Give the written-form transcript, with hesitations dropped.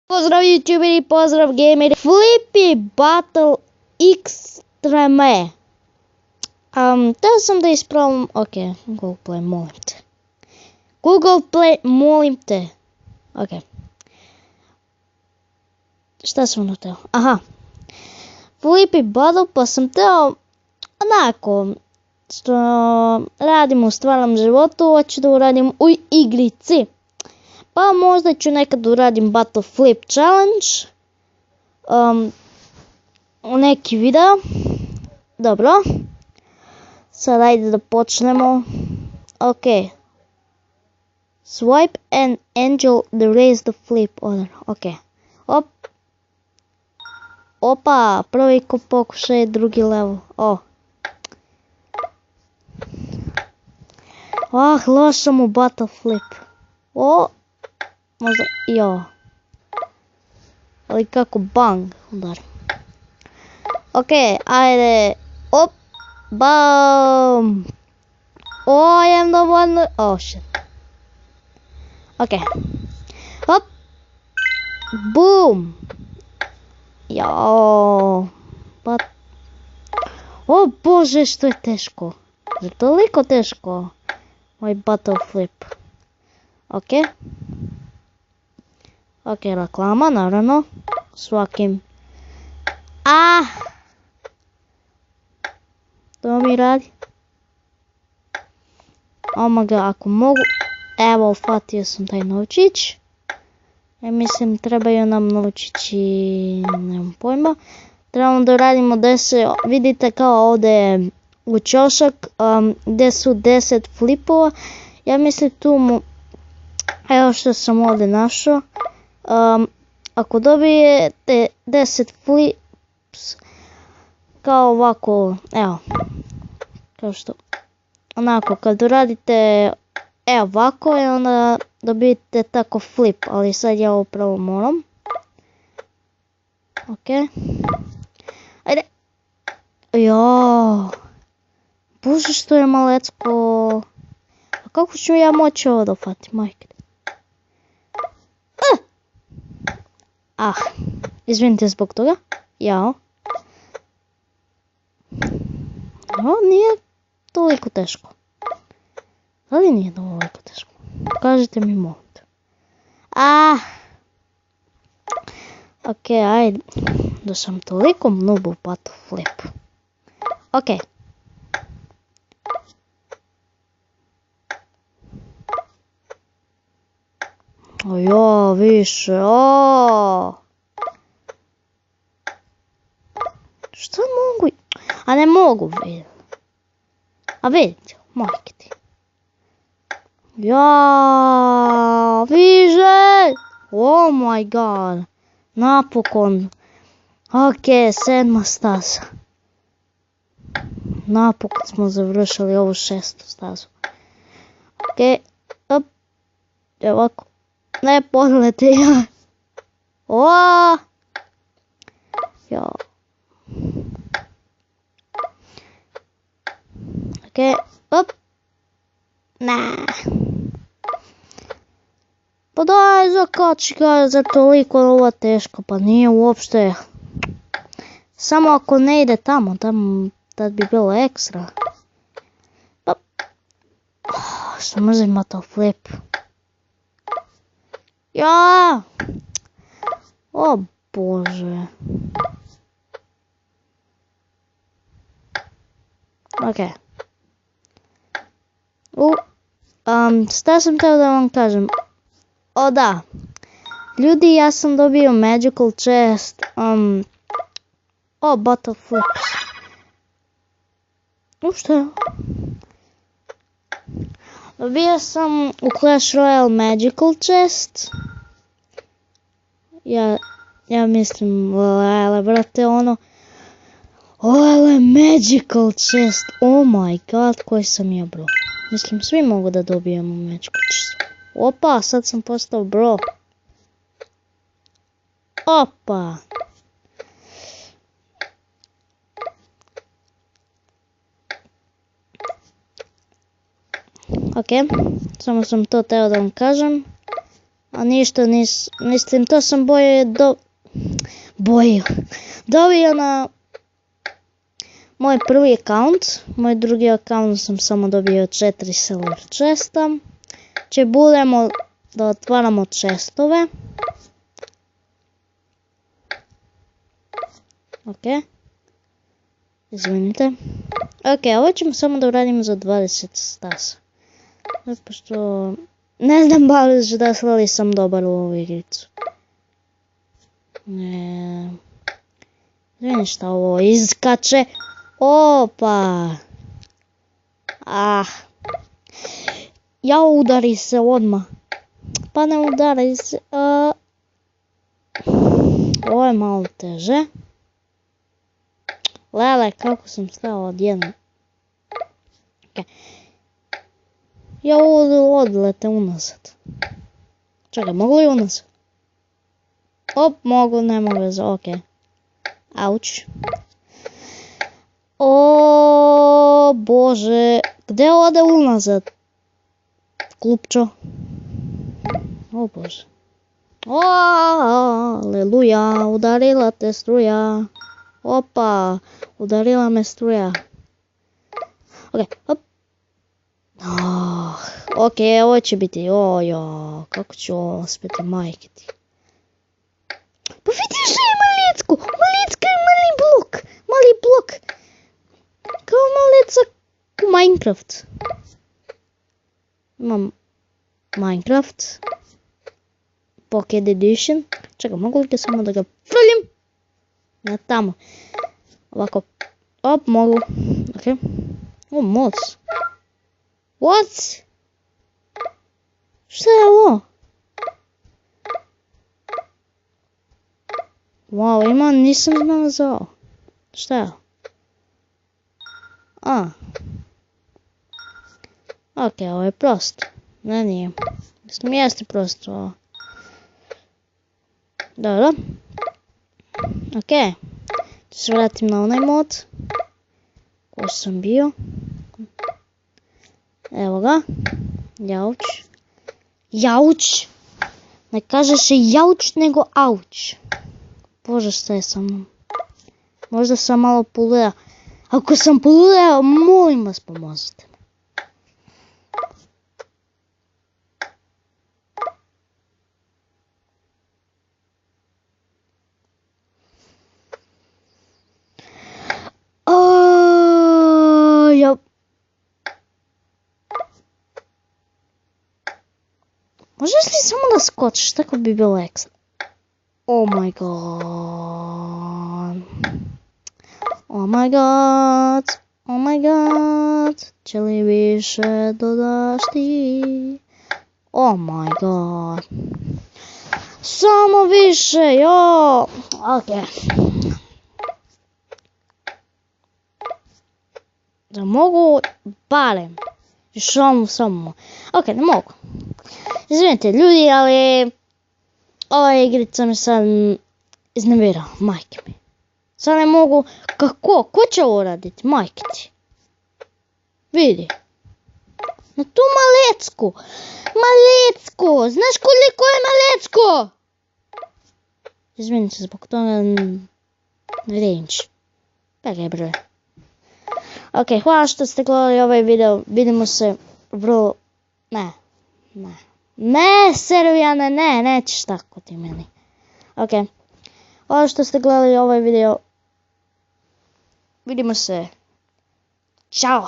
Pozdrav youtuberi, pozdrav gameri, Flippy Bottle Xtreme. Teo sam da ispravam, ok, Google Play, molim te. Google Play, molim te. Ok. Šta sam ono teo? Aha. Flippy Bottle, pa sam teo, onako, što radim u stvarnom životu, hoću da uradim u igrici. Pa možda ću nekad uradim Battle Flip Challenge. U neki video. Dobro. Sad ajde da počnemo. Ok. Swipe and angel to raise the flip order. Ok. Op. Opa, prvi ko pokušaj, drugi level. Loš sam u Battle Flip. Možda, ali kako bang udarim. Ok, ajde. Op. Bam. Imam dovoljno. Shit. Ok. Hop. Boom. But. Bože, što je teško. Je toliko teško. Moj Battle Flip. Ok. Ok, reklama, naravno. Svakim. To mi radi. Omaga, ako mogu. Evo, ufatio sam taj novčić. Mislim, trebaju nam novčići, nemam pojma. Trebamo da radimo 10, vidite kao ovdje u ćošak, gdje su 10 flipova. Ja mislim tu evo što sam ovdje našao. Ako dobijete 10 flips, kao ovako, evo, kao što, onako, kad uradite, evo ovako, i onda dobijete tako flip, ali sad ja upravo moram. Ok. Ajde. Bože, što je malecko. A kako ću ja moći ovo da ufatim, majke? Izvinite zbog toga. Nije toliko teško. Ali nije toliko teško. Kažite mi molim. Ok, ajde. Da sam toliko noob u Battle Flip. Ok. Više. Što mogu? Ne mogu vidjeti. Vidite, majke ti. Više! Oh my god. Napokon. Ok, 7. staza. Napokon smo završili ovu 6. stazu. Ok, op. Evo ovako. Ne, pogledajte ja. Ok, op. Pa daj, zakači ga za toliko ovo teško, pa nije uopšte. Samo ako ne ide tamo, tad bi bilo ekstra. Pa, što mrzim Battle Flip. O bože. Ok. Šta sam teo da vam kažem? Da. Ljudi, ja sam dobio magical chest. Battle Flip. Što je? Dobio sam u Clash Royale magical chest. Ja mislim, brate, magical chest. Oh my god, koji sam ja bro. Mislim, svi mogu da dobijemo magical chest. Opa, sad sam postao bro. Opa. Ok, samo sam to teo da vam kažem. A ništa mislim, to sam dobio na moj prvi account. Moj drugi account sam samo dobio 4 seller chesta. Če budemo da otvaramo chestove. Ok. Izvinite. Ok, ovo ćemo samo da uradimo za 20 stasa. Pošto ne znam baš da li sam dobar u ovu igricu. Vidim šta ovo iskače. Opa. Ja udari se odmah. Pa ne udari se. Ovo je malo teže. Lele, kako sam stao odjedno. Okay. Ja odlete unazad. Čekaj, mogu li unazad? Mogu, nema veze, ok. Auć. O Bože, gdje ode unazad? Klupčo. O Bože. Aleluja, udarila te struja. Opa, udarila me struja. Ok, hop. Ok, ovo će biti, kako ću ovo uspjeti, majke ti. Pa vidiš da ima licku, malicka je mali blok. Kao malica u Minecraft. Imam Minecraft. Pocket Edition. Čekaj, mogu li ga samo da ga frljim? Na tamo. Ovako. Mogu. Ok. Moc. What? Šta je ovo? Wow, nisam znala za ovo. Šta je ovo? Ok, ovo je prosto. Ne, nije. Mislim, jeste prosto ovo. Dobro. Ok. Tu se vratim na onaj mod. Ko sam bio. Evo ga. Jauč. Ne kaže se jauč, nego auč. Bože, šta je sa mnom? Možda sam malo poludeo. Ako sam poludeo, molim vas, pomozite me. Možeš li samo da skočiš, tako bi bilo ekstra. Oh my god. Če li više dodaš ti? Oh my god. Samo više, jo. Ok. Da mogu barem. Samo. Ok, ne mogu. Izvinite ljudi, ali ova igrica me sad iznervirala, majke mi. Sad ne mogu, kako? Ko će ovo raditi, majke ti? Vidi. Na tu malecku. Znaš koliko je malecko? Izvinite, zbog toga range. Pegaj broj. Ok, hvala što ste gledali ovaj video. Vidimo se vrlo... Ne, Servijane, nećeš tako ti meni. Ok. Hvala što ste gledali ovaj video. Vidimo se. Ćao.